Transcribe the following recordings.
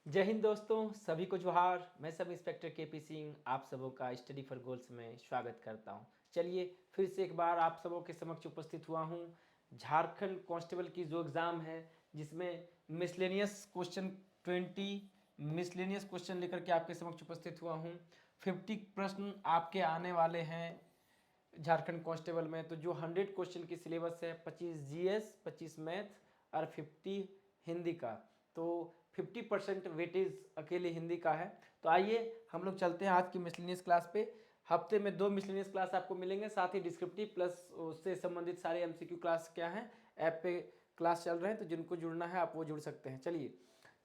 जय हिंद दोस्तों, सभी को जोहार। मैं सब इंस्पेक्टर केपी सिंह आप सबों का स्टडी फॉर गोल्स में स्वागत करता हूं। चलिए फिर से एक बार आप सबों के समक्ष उपस्थित हुआ हूं। झारखंड कांस्टेबल की जो एग्ज़ाम है जिसमें मिसलेनियस क्वेश्चन 20 मिसलेनियस क्वेश्चन लेकर के आपके समक्ष उपस्थित हुआ हूं। 50 प्रश्न आपके आने वाले हैं झारखंड कांस्टेबल में। तो जो 100 क्वेश्चन की सिलेबस है, 25 जीएस, 25 मैथ और 50 हिंदी का, तो 50% वेटेज अकेले हिंदी का है। तो आइए हम लोग चलते हैं आज की मिसलेनियस क्लास पे। हफ्ते में 2 मिसलेनियस क्लास आपको मिलेंगे, साथ ही डिस्क्रिप्टिव प्लस उससे संबंधित सारे एमसीक्यू क्लास क्या हैं ऐप पे क्लास चल रहे हैं, तो जिनको जुड़ना है आप वो जुड़ सकते हैं। चलिए,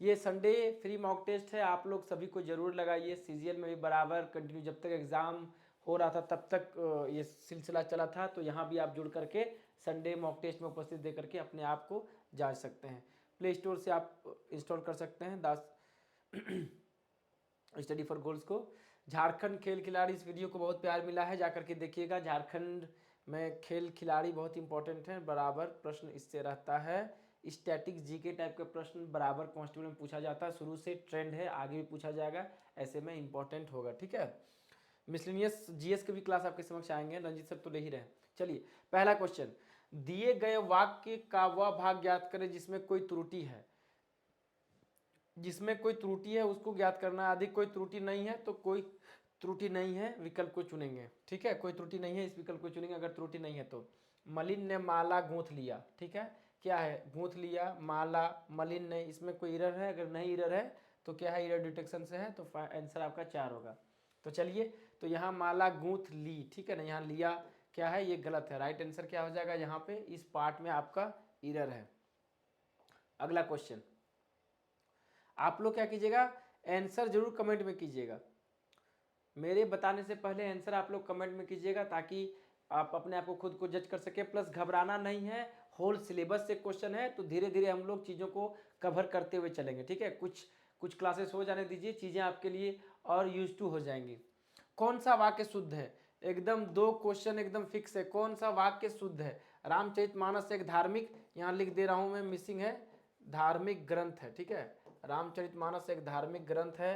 ये संडे फ्री मॉक टेस्ट है, आप लोग सभी को जरूर लगाइए। सीजीएल में भी बराबर कंटिन्यू जब तक एग्ज़ाम हो रहा था तब तक ये सिलसिला चला था, तो यहाँ भी आप जुड़ करके संडे मॉक टेस्ट में उपस्थित दे करके अपने आप को जांच सकते हैं। प्ले स्टोर से आप इंस्टॉल कर सकते हैं दास स्टडी फॉर गोल्स को। झारखंड खेल खिलाड़ी, इस वीडियो को बहुत प्यार मिला है, जाकर के देखिएगा। झारखंड में खेल खिलाड़ी बहुत इंपॉर्टेंट है, बराबर प्रश्न इससे रहता है। स्टैटिक जीके टाइप के प्रश्न बराबर कांस्टेबल में पूछा जाता है, शुरू से ट्रेंड है, आगे भी पूछा जाएगा, ऐसे में इंपॉर्टेंट होगा। ठीक है, मिसलेनियस जीएस के भी क्लास आपके समक्ष आएंगे, रंजीत सर तो ले ही रहे। चलिए, पहला क्वेश्चन, दिए गए वाक्य का वह भाग ज्ञात करें जिसमें कोई त्रुटि है। जिसमें कोई त्रुटि है उसको ज्ञात करना है। अधिक कोई त्रुटि नहीं है तो कोई त्रुटि नहीं है विकल्प को चुनेंगे। ठीक है, कोई त्रुटि नहीं है इस विकल्प को चुनेंगे। अगर त्रुटि नहीं है तो मलिन ने माला गूंथ लिया। ठीक है, क्या है, गूंथ लिया, माला, मलिन ने, इसमें कोई इरर है? अगर नहीं इरर है तो क्या है, इरर डिटेक्शन से है, तो आंसर आपका 4 होगा। तो चलिए, तो यहाँ माला गूंथ ली, ठीक है ना, यहाँ लिया क्या है, ये गलत है। राइट आंसर क्या हो जाएगा, यहाँ पे इस पार्ट में आपका इरर है। अगला क्वेश्चन, आप लोग क्या कीजिएगा, आंसर जरूर कमेंट में कीजिएगा। मेरे बताने से पहले आंसर आप लोग कमेंट में कीजिएगा ताकि आप अपने आप को खुद को जज कर सके। प्लस घबराना नहीं है, होल सिलेबस से क्वेश्चन है, तो धीरे धीरे हम लोग चीज़ों को कवर करते हुए चलेंगे। ठीक है, कुछ कुछ क्लासेस हो जाने दीजिए, चीज़ें आपके लिए और यूज टू हो जाएंगी। कौन सा वाक्य शुद्ध है? एकदम 2 क्वेश्चन एकदम फिक्स है। कौन सा वाक्य शुद्ध है? रामचरितमानस एक धार्मिक, यहाँ लिख दे रहा हूँ मैं, मिसिंग है, धार्मिक ग्रंथ है। ठीक है, रामचरितमानस एक धार्मिक ग्रंथ है।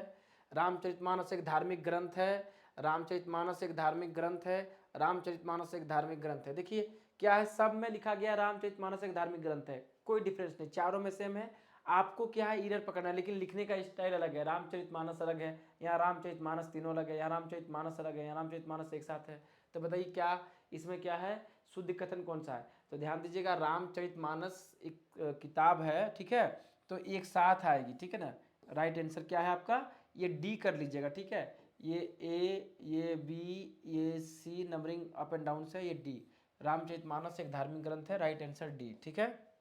रामचरितमानस एक धार्मिक ग्रंथ है। रामचरितमानस एक धार्मिक ग्रंथ है। रामचरितमानस एक धार्मिक ग्रंथ है। देखिए क्या है, सब में लिखा गया रामचरितमानस एक धार्मिक ग्रंथ है, कोई डिफरेंस नहीं, चारों में सेम है। आपको क्या है, इरर पकड़ना है, लेकिन लिखने का स्टाइल अलग है। रामचरितमानस अलग है, यहाँ रामचरितमानस तीनों अलग है, यहाँ रामचरितमानस अलग है, यहाँ रामचरितमानस एक साथ है। तो बताइए क्या इसमें क्या है, शुद्ध कथन कौन सा है? तो ध्यान दीजिएगा, रामचरितमानस एक किताब है, ठीक है, तो एक साथ आएगी। ठीक है ना, राइट आंसर क्या है आपका, ये डी कर लीजिएगा। ठीक है, ये ए, ये बी, ये सी, नंबरिंग अप एंड डाउन से, ये डी। रामचरितमानस एक धार्मिक ग्रंथ है, राइट आंसर डी। ठीक है,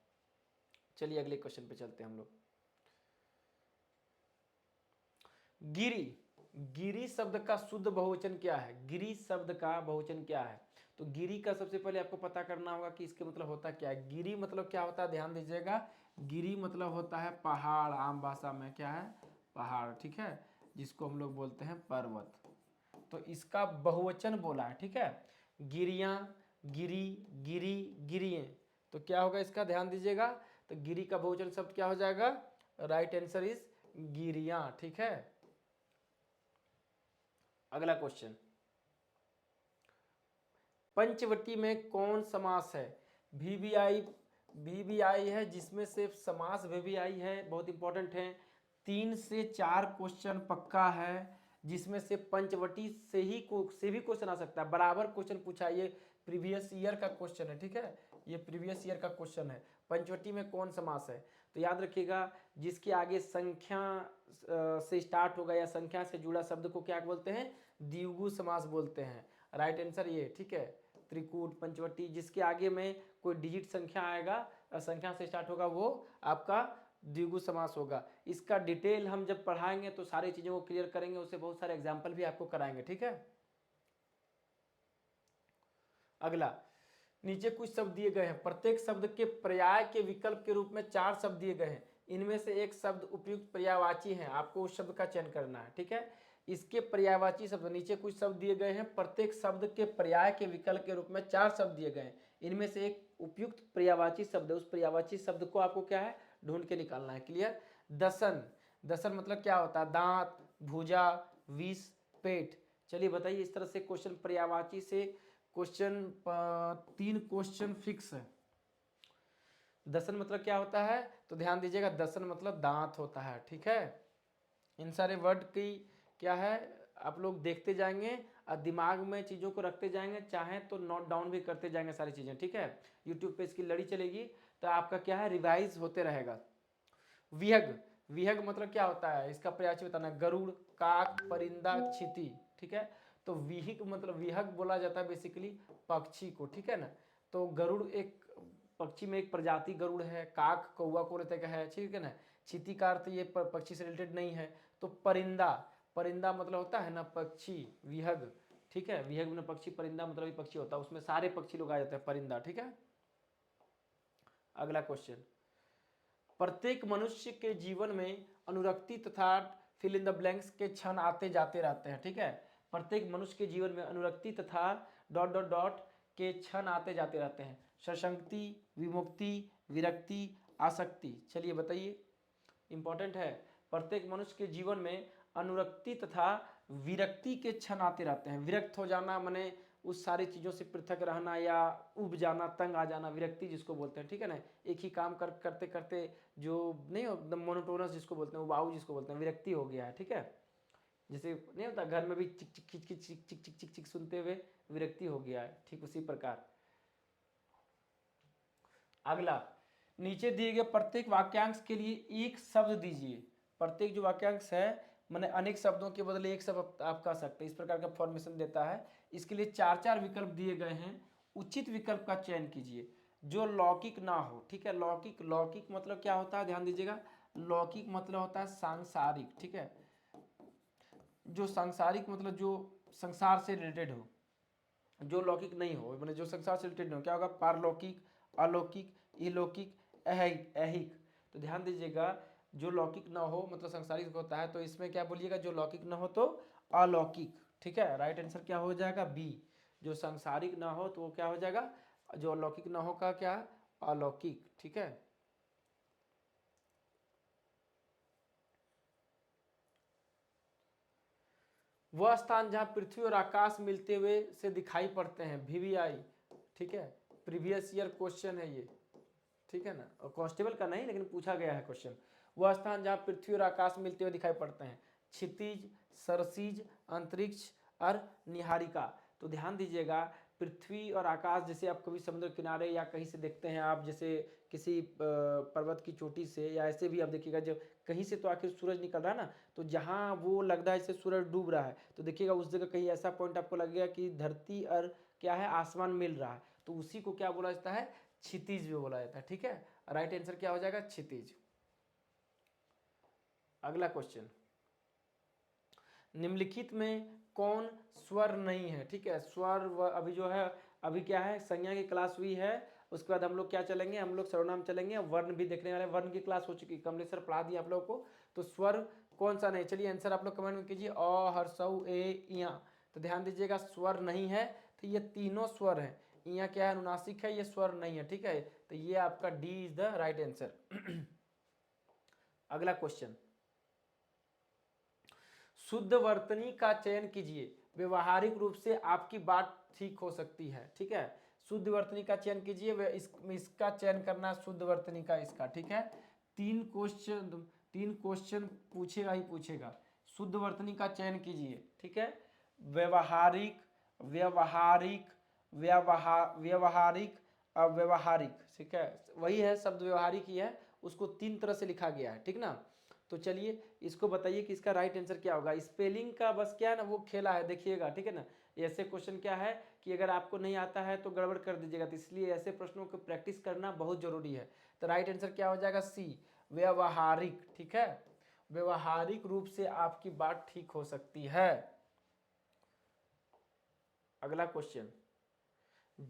चलिए अगले क्वेश्चन पे चलते हैं हम लोग। गिरी, गिरी शब्द का शुद्ध बहुवचन क्या है? गिरी शब्द का बहुवचन क्या है? तो गिरी का सबसे पहले आपको पता करना होगा कि इसके मतलब होता क्या है। गिरी मतलब क्या होता है, ध्यान दीजिएगा, गिरी मतलब होता है पहाड़, आम भाषा में क्या है, पहाड़। ठीक है, जिसको हम लोग बोलते हैं पर्वत। तो इसका बहुवचन बोला है। ठीक है, गिरियां, गिरी, गिरी, गिरिये, तो क्या होगा इसका, ध्यान दीजिएगा। तो गिरी का बहुवचन शब्द क्या हो जाएगा, राइट आंसर इज गिरियां। ठीक है, अगला क्वेश्चन, पंचवटी में कौन समास है? वीवीआई, वीवीआई है जिसमें से समास वीवीआई है, बहुत इंपॉर्टेंट है। 3 से 4 क्वेश्चन पक्का है, जिसमें से पंचवटी से भी क्वेश्चन आ सकता है। बराबर क्वेश्चन पूछा, ये प्रीवियस ईयर का क्वेश्चन है। ठीक है, ये प्रीवियस ईयर का क्वेश्चन है, पंचवटी में कौन समास है? तो याद रखिएगा, जिसके आगे संख्या से स्टार्ट होगा या संख्या से जुड़ा शब्द को क्या बोलते हैं, द्विगु समास बोलते हैं। राइट आंसर ये। ठीक है, त्रिकूट, पंचवटी, जिसके आगे में कोई डिजिट संख्या आएगा, संख्या से स्टार्ट होगा, वो आपका द्विगु समास होगा। इसका डिटेल हम जब पढ़ाएंगे तो सारी चीज़ों को क्लियर करेंगे, उससे बहुत सारे एग्जाम्पल भी आपको कराएंगे। ठीक है, अगला, नीचे कुछ शब्द दिए गए हैं, प्रत्येक शब्द के पर्याय के विकल्प के रूप में 4 शब्द दिए गए हैं, इनमें से एक शब्द उपयुक्त पर्यायवाची है, आपको उस शब्द का चयन करना है। ठीक है, इसके पर्यायवाची शब्द, नीचे कुछ शब्द दिए गए हैं, प्रत्येक शब्द के पर्याय के विकल्प के रूप में 4 शब्द दिए गए हैं, इनमें से एक उपयुक्त पर्यायवाची शब्द है, उस पर्यायवाची शब्द को आपको क्या है, ढूंढ के निकालना है। क्लियर? दसन, दसन मतलब क्या होता है? दांत, भुजा, विष, पेट। चलिए बताइए, इस तरह से क्वेश्चन पर्यायवाची से क्वेश्चन 3 क्वेश्चन फिक्स है। दसन मतलब क्या होता है? तो ध्यान दीजिएगा, दसन मतलब दांत होता है, ठीक है। इन सारे वर्ड की क्या है, आप लोग देखते जाएंगे और दिमाग में चीज़ों को रखते जाएंगे, चाहें तो नोट डाउन भी करते जाएंगे सारी चीज़ें, ठीक है। यूट्यूब पे इसकी लड़ी चलेगी तो आपका क्या है, रिवाइज होते रहेगा। विहग, विहग मतलब क्या होता है? इसका पर्यायवाची बताना, गरुड़, काक, परिंदा, क्षिति, ठीक है। तो विहिक मतलब विहग बोला जाता है बेसिकली पक्षी को, ठीक है ना। तो गरुड़ एक पक्षी में एक प्रजाति गरुड़ है, काक कौवा को लेते का है, ठीक है ना। क्षिति का अर्थ ये पक्षी से रिलेटेड नहीं है। तो परिंदा, परिंदा मतलब होता है ना पक्षी, विहग, ठीक है। विहग में पक्षी, परिंदा मतलब भी पक्षी होता है, उसमें सारे पक्षी लोग आ जाते हैं, परिंदा, ठीक है। अगला क्वेश्चन, प्रत्येक मनुष्य के जीवन में अनुरक्ति तथा फिल इन द ब्लैंक्स के क्षण आते जाते रहते हैं, ठीक है। प्रत्येक मनुष्य के जीवन में अनुरक्ति तथा डॉट डॉट डॉट के क्षण आते जाते रहते हैं। सशक्ति, विमुक्ति, विरक्ति, आसक्ति। चलिए बताइए, इंपॉर्टेंट है। प्रत्येक मनुष्य के जीवन में अनुरक्ति तथा विरक्ति के क्षण आते रहते हैं। विरक्त हो जाना माने उस सारी चीज़ों से पृथक रहना या उब जाना, तंग आ जाना, विरक्ति जिसको बोलते हैं, ठीक है ना। एक ही काम करते करते जो नहीं हो, मोनोटोनस जिसको बोलते हैं, उबाऊ जिसको बोलते हैं, विरक्ति हो गया है, ठीक है। जैसे नहीं होता घर में भी चिक चिक चिक चिक चिक चिक चिक चिक चिक सुनते हुए विरक्ति हो गया है, ठीक उसी प्रकार। अगला, नीचे दिए गए प्रत्येक वाक्यांश के लिए एक शब्द दीजिए। प्रत्येक जो वाक्यांश है मैंने अनेक शब्दों के बदले एक शब्द आप कह सकते हैं, इस प्रकार का फॉर्मेशन देता है। इसके लिए 4 विकल्प दिए गए हैं, उचित विकल्प का चयन कीजिए जो लौकिक ना हो, ठीक है। लौकिक, लौकिक मतलब क्या होता है, ध्यान दीजिएगा। लौकिक मतलब होता है सांसारिक, ठीक है। जो सांसारिक मतलब जो संसार से रिलेटेड हो। जो लौकिक नहीं हो मतलब जो संसार से रिलेटेड नहीं हो, क्या होगा, पारलौकिक, अलौकिक, इलौकिक, ऐहिक, ऐहिक। तो ध्यान दीजिएगा, जो लौकिक ना हो मतलब संसारिक होता है, तो इसमें क्या बोलिएगा, जो लौकिक ना हो तो अलौकिक, ठीक है। राइट आंसर क्या हो जाएगा, बी। जो संसारिक ना हो तो वो क्या हो जाएगा, जो अलौकिक ना हो का क्या, अलौकिक, ठीक है। वह स्थान जहाँ पृथ्वी और आकाश मिलते हुए से दिखाई पड़ते हैं, VVI, ठीक है। प्रीवियस ईयर क्वेश्चन है ये, ठीक है ना, और कांस्टेबल का नहीं लेकिन पूछा गया है क्वेश्चन। वह स्थान जहाँ पृथ्वी और आकाश मिलते हुए दिखाई पड़ते हैं, क्षितिज, सरसीज, अंतरिक्ष और निहारिका। तो ध्यान दीजिएगा, पृथ्वी और आकाश जैसे आप कभी समुद्र किनारे या कहीं से देखते हैं आप, जैसे किसी पर्वत की चोटी से या ऐसे भी आप देखिएगा, जब कहीं से तो आखिर सूरज निकल रहा है ना, तो जहाँ वो लगता है जैसे सूरज डूब रहा है, तो देखिएगा उस जगह कहीं ऐसा पॉइंट आपको लगेगा कि धरती और क्या है, आसमान मिल रहा है, तो उसी को क्या बोला जाता है, क्षितिज भी बोला जाता है, ठीक है। राइट आंसर क्या हो जाएगा, क्षितिज। अगला क्वेश्चन, निम्नलिखित में कौन स्वर नहीं है, ठीक है। स्वर अभी जो है, अभी क्या है, संज्ञा की क्लास हुई है, उसके बाद हम लोग क्या चलेंगे, हम लोग सर्वनाम चलेंगे, वर्ण भी देखने वाले। वर्ण की क्लास हो चुकी, कमलेश्वर पढ़ा दिया आप लोगों को। तो स्वर कौन सा नहीं, चलिए आंसर आप लोग कमेंट में कीजिए, अ, हर्षऊ, ए, इया। तो ध्यान दीजिएगा, स्वर नहीं है, तो ये तीनों स्वर है। इया क्या है, अनुनासिक है, ये स्वर नहीं है, ठीक है। तो ये आपका D is the right answer. अगला क्वेश्चन, शुद्ध वर्तनी का चयन कीजिए, व्यवहारिक रूप से आपकी बात ठीक हो सकती है, ठीक है। शुद्ध वर्तनी का चयन कीजिए, इसका चयन करना शुद्ध वर्तनी का, इसका, ठीक है। 3 क्वेश्चन पूछेगा ही पूछेगा। शुद्ध वर्तनी का चयन कीजिए, ठीक है। व्यवहारिक, व्यवहारिक, व्यवहारिक, अव्यवहारिक, ठीक है। वही है, शब्द व्यवहारिक ही है, उसको 3 तरह से लिखा गया है, ठीक ना। तो चलिए इसको बताइए कि इसका राइट आंसर क्या होगा। स्पेलिंग का बस क्या है ना, वो खेला है, देखिएगा, ठीक है ना। ऐसे क्वेश्चन क्या है कि अगर आपको नहीं आता है तो गड़बड़ कर दीजिएगा, तो इसलिए ऐसे प्रश्नों को प्रैक्टिस करना बहुत जरूरी है। तो राइट आंसर क्या हो जाएगा, सी, व्यवहारिक, ठीक है। व्यवहारिक रूप से आपकी बात ठीक हो सकती है। अगला क्वेश्चन,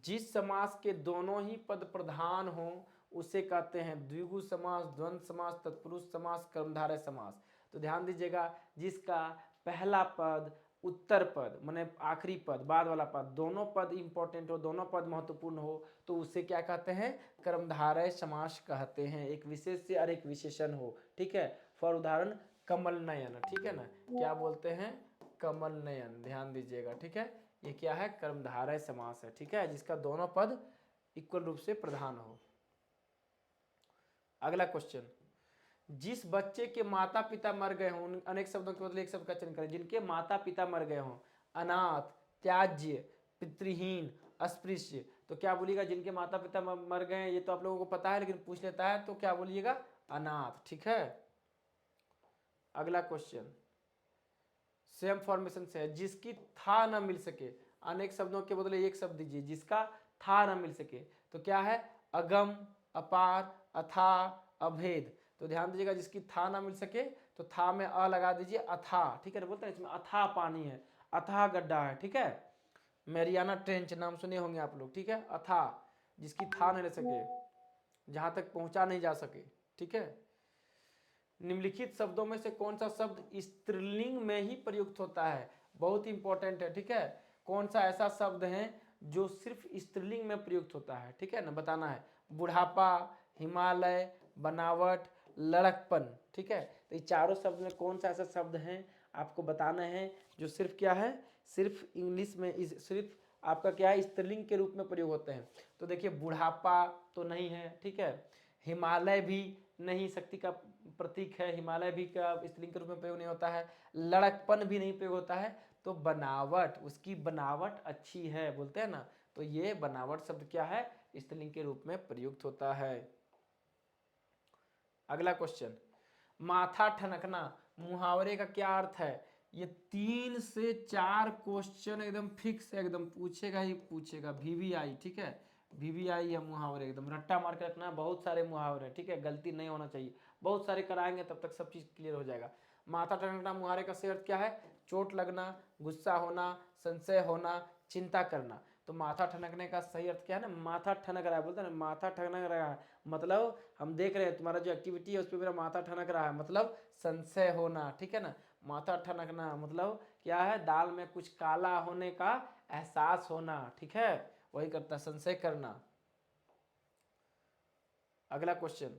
जिस समास के दोनों ही पद प्रधान हो उसे कहते हैं द्विगु समास, द्वंद्व समास, तत्पुरुष समास, कर्मधारय समास। तो ध्यान दीजिएगा, जिसका पहला पद, उत्तर पद माने आखिरी पद, बाद वाला पद, दोनों पद इंपॉर्टेंट हो, दोनों पद महत्वपूर्ण हो, तो उसे क्या कहते हैं, कर्मधारय समास कहते हैं। एक विशेष से और एक विशेषण हो, ठीक है। फॉर उदाहरण, कमल नयन, ठीक है ना, क्या बोलते हैं, कमल नयन, ध्यान दीजिएगा, ठीक है। ये क्या है, कर्मधारय समास है, ठीक है, जिसका दोनों पद इक्वल रूप से प्रधान हो। अगला क्वेश्चन, जिस बच्चे के माता पिता मर गए हों, अनेक शब्दों के बदले एक शब्द का चयन करें। जिनके माता पिता मर गए हों, अनाथ, त्याज्य, पितृहीन, अस्पृश्य, तो क्या बोलिएगा, जिनके माता पिता मर गए हैं, ये तो आप लोगों को पता है लेकिन पूछ लेता है, तो क्या बोलिएगा, अनाथ, ठीक है। अगला क्वेश्चन सेम फॉर्मेशन से है, जिसकी था न मिल सके, अनेक शब्दों के बदले एक शब्द दीजिए, जिसका था न मिल सके, तो क्या है, अगम, अपार, अथा, अभेद। तो ध्यान दीजिएगा, जिसकी था ना मिल सके तो था में अ लगा दीजिए, अथा, ठीक है, बोलते हैं इसमें अथा पानी है, अथा गड्ढा है, ठीक है, मैरियाना ट्रेंच नाम सुने होंगे आप लोग, ठीक है, अथा, जिसकी था न ले सके, जहां तक पहुंचा नहीं जा सके, ठीक है। निम्नलिखित शब्दों में से कौन सा शब्द स्त्रीलिंग में ही प्रयुक्त होता है, बहुत इंपॉर्टेंट है, ठीक है, कौन सा ऐसा शब्द है जो सिर्फ स्त्रीलिंग में प्रयुक्त होता है, ठीक है ना, बताना है। बुढ़ापा, हिमालय, बनावट, लड़कपन, ठीक है, तो ये चारों शब्द में कौन सा ऐसा शब्द है आपको बताना है जो सिर्फ क्या है, सिर्फ इंग्लिश में सिर्फ आपका क्या है, स्त्रीलिंग के रूप में प्रयोग होते हैं। तो देखिए, बुढ़ापा तो नहीं है, ठीक है, हिमालय भी नहीं, शक्ति का प्रतीक है, हिमालय भी का स्त्रीलिंग के रूप में प्रयोग नहीं होता है, लड़कपन भी नहीं प्रयोग होता है, तो बनावट, उसकी बनावट अच्छी है बोलते हैं ना, तो ये बनावट शब्द क्या है, स्त्रीलिंग के रूप में प्रयुक्त होता है। अगला क्वेश्चन, माथा ठनकना मुहावरे का क्या अर्थ है। ये 3 से 4 क्वेश्चन एकदम फिक्स है, एकदम पूछेगा ही पूछेगा, वीवीआई, ठीक है, वीवीआई है मुहावरे, एकदम रट्टा मार के रखना, बहुत सारे मुहावरे, ठीक है, गलती नहीं होना चाहिए, बहुत सारे कराएंगे तब तक सब चीज क्लियर हो जाएगा। माथा ठनकना मुहावरे का सही अर्थ क्या है, चोट लगना, गुस्सा होना, संशय होना, चिंता करना। तो माथा ठनकने का सही अर्थ क्या है ना, माथा ठनक रहा है, बोलते हैं ना, माथा ठनक रहा है, मतलब हम देख रहे हैं तुम्हारा जो एक्टिविटी है उस पर मेरा माथा ठनक रहा है, मतलब संशय होना, ठीक है ना। माथा ठनकना मतलब क्या है, दाल में कुछ काला होने का एहसास होना, ठीक है, वही करता, संशय करना। अगला क्वेश्चन,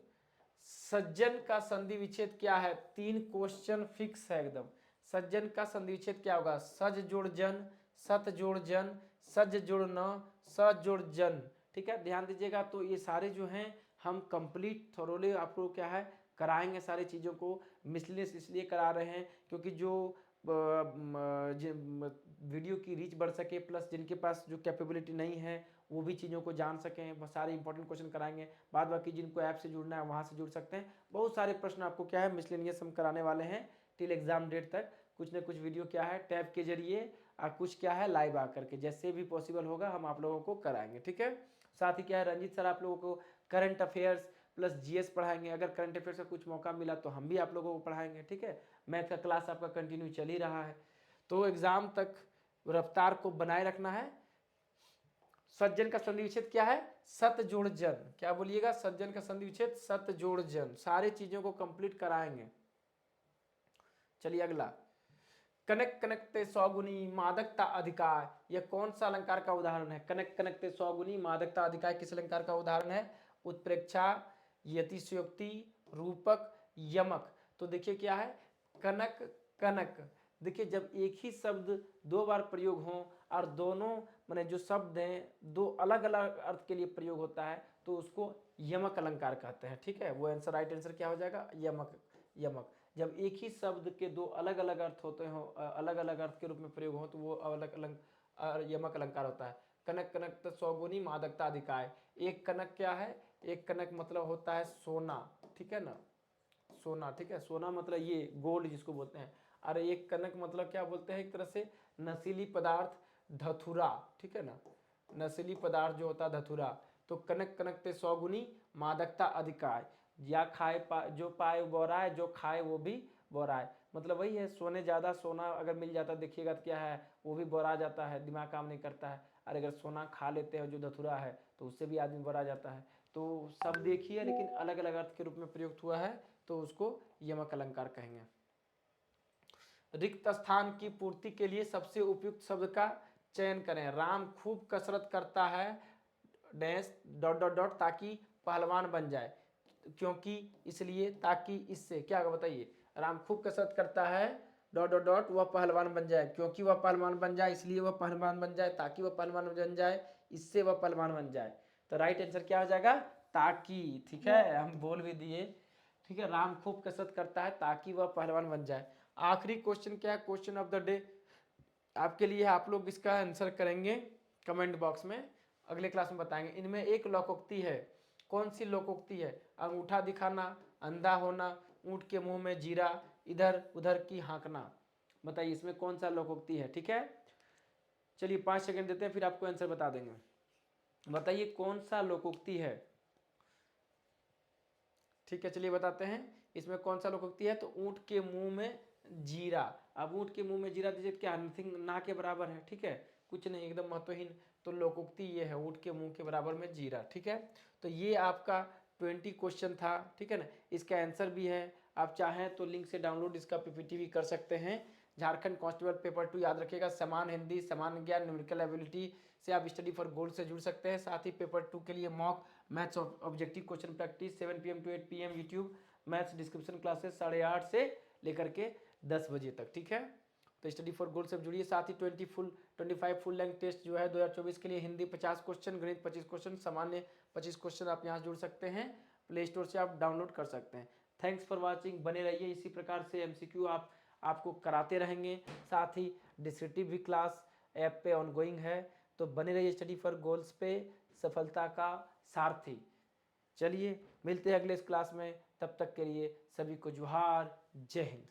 सज्जन का संधि विच्छेद क्या है, 3 क्वेश्चन फिक्स है एकदम। सज्जन का संधि विच्छेद क्या होगा, सज जोड़ जन, सत जोड़ जन, सज जोड़ न, स जोड़ जन, ठीक है, ध्यान दीजिएगा। तो ये सारे जो हैं हम कंप्लीट थोरोली आपको क्या है कराएंगे, सारी चीज़ों को। मिसलेनियस इसलिए करा रहे हैं क्योंकि जो वीडियो की रीच बढ़ सके, प्लस जिनके पास जो कैपेबिलिटी नहीं है वो भी चीज़ों को जान सकें, बहुत सारे इंपॉर्टेंट क्वेश्चन कराएंगे। बाद बाकी जिनको ऐप से जुड़ना है वहाँ से जुड़ सकते हैं, बहुत सारे प्रश्न आपको क्या है मिसलेनियस हम कराने वाले हैं टिल एग्जाम डेट तक। कुछ न कुछ वीडियो क्या है टैब के जरिए और कुछ क्या है लाइव आकर के, जैसे भी पॉसिबल होगा हम आप लोगों को कराएंगे, ठीक है। साथ ही क्या है रंजीत सर आप लोगों को करंट अफेयर्स प्लस जीएस पढ़ाएंगे, अगर करंट अफेयर्स का कुछ मौका मिला तो हम भी आप लोगों को पढ़ाएंगे, ठीक है। मैथ का क्लास आपका कंटिन्यू चल ही रहा है, तो एग्जाम तक रफ्तार को बनाए रखना है। सज्जन का संधि विच्छेद क्या है, सत जोड़ जन, क्या बोलिएगा, सज्जन का संधि विच्छेद सत जोड़ जन, सारे चीजों को कंप्लीट कराएंगे। चलिए अगला, कनक कनकते सौगुनी मादकता अधिकार, यह कौन सा अलंकार का उदाहरण है। कनक कनकते सौगुनी मादकता अधिकार किस अलंकार का उदाहरण है, उत्प्रेक्षा, यतिशयोक्ति, रूपक, यमक। तो देखिए क्या है, कनक कनक, देखिए जब एक ही शब्द 2 बार प्रयोग हो और दोनों माने जो शब्द हैं 2 अलग अलग अर्थ के लिए प्रयोग होता है तो उसको यमक अलंकार कहते हैं, ठीक है। वो आंसर राइट आंसर क्या हो जाएगा, यमक, यमक। जब एक ही शब्द के 2 अलग अलग अर्थ होते हो, अलग अलग अर्थ के रूप में प्रयोग हो तो वो अलग अलग यमक अलंकार होता है। कनक कनक सौगुनी मादकता अधिकार, एक कनक क्या है, एक कनक मतलब होता है सोना, ठीक है ना, सोना, ठीक है, सोना मतलब ये गोल्ड जिसको बोलते हैं। अरे एक कनक मतलब क्या बोलते हैं, एक तरह से नशीली पदार्थ, धतुरा, ठीक है ना, नशीली पदार्थ जो होता है धतुरा। तो कनक कनकते सौगुनी मादकता अधिकार, या खाए जो पाए बोराए, जो खाए वो भी बोराए, मतलब वही है, सोने ज़्यादा सोना अगर मिल जाता देखिएगा तो क्या है वो भी बोरा जाता है, दिमाग काम नहीं करता है। और अगर सोना खा लेते हैं जो धतुरा है तो उससे भी आदमी बोरा जाता है। तो सब देखिए लेकिन अलग अलग अर्थ के रूप में प्रयुक्त हुआ है तो उसको यमक अलंकार कहेंगे। रिक्त स्थान की पूर्ति के लिए सबसे उपयुक्त शब्द का चयन करें। राम खूब कसरत करता है डैश डॉट डॉट डॉट ताकि पहलवान बन जाए। क्योंकि, इसलिए, ताकि, इससे, क्या होगा बताइए। राम खूब कसरत करता है डॉट डॉट डॉट वह पहलवान बन जाए, क्योंकि वह पहलवान बन जाए, इसलिए वह पहलवान बन जाए, ताकि वह पहलवान बन जाए, इससे वह पहलवान बन जाए। तो राइट आंसर क्या हो जाएगा, ताकि। ठीक है, हम बोल भी दिए। ठीक है, राम खूब कसरत करता है ताकि वह पहलवान बन जाए। आखिरी क्वेश्चन क्या है, क्वेश्चन ऑफ द डे आपके लिए, आप लोग इसका आंसर करेंगे कमेंट बॉक्स में, अगले क्लास में बताएंगे। इनमें एक लोकोक्ति है, कौन सी लोकोक्ति है, अंगूठा दिखाना, अंधा होना, ऊंट के मुंह में जीरा, इधर उधर की हाँकना, बताइए इसमें कौन सा लोकोक्ति है। ठीक है, चलिए 5 सेकंड देते हैं, फिर आपको आंसर बता देंगे। बताइए कौन सा लोकोक्ति है। ठीक है, चलिए बताते हैं इसमें कौन सा लोकोक्ति है। तो ऊंट के मुंह में जीरा, अब ऊंट के मुंह में जीरा दीजिए, क्या नथिंग, ना के बराबर है। ठीक है, कुछ नहीं, एकदम महत्वहीन। तो लोकोक्ति ये है, ऊंट के मुंह के बराबर में जीरा। ठीक है, तो ये आपका 20 क्वेश्चन था। ठीक है ना, इसका आंसर भी है, आप चाहें तो लिंक से डाउनलोड इसका पीपीटी भी कर सकते हैं। झारखंड कांस्टेबल पेपर 2 याद रखिएगा, समान हिंदी, समान ज्ञान, न्यूमेरिकल एबिलिटी से आप स्टडी फॉर गोल्ड से जुड़ सकते हैं। साथ ही पेपर 2 के लिए mock maths objective question practice 7 PM to 8 PM YouTube maths description classes 8:30 से लेकर के 10 बजे तक। ठीक है, तो स्टडी फॉर गोल्ड से जुड़िए। साथ ही 25 फुल लेंथ टेस्ट जो है 2024 के लिए, हिंदी 50 क्वेश्चन, गणित 25 क्वेश्चन, सामान्य 25 क्वेश्चन, आप यहाँ जुड़ सकते हैं। प्ले स्टोर से आप डाउनलोड कर सकते हैं। थैंक्स फॉर वॉचिंग, बने रहिए, इसी प्रकार से MCQ आपको कराते रहेंगे। साथ ही डिस्क्रिप्टिव भी क्लास ऐप पे ऑनगोइंग है, तो बने रहिए स्टडी फॉर गोल्स पे, सफलता का सारथी। चलिए मिलते हैं अगले इस क्लास में, तब तक के लिए सभी को जोहार, जय हिंद।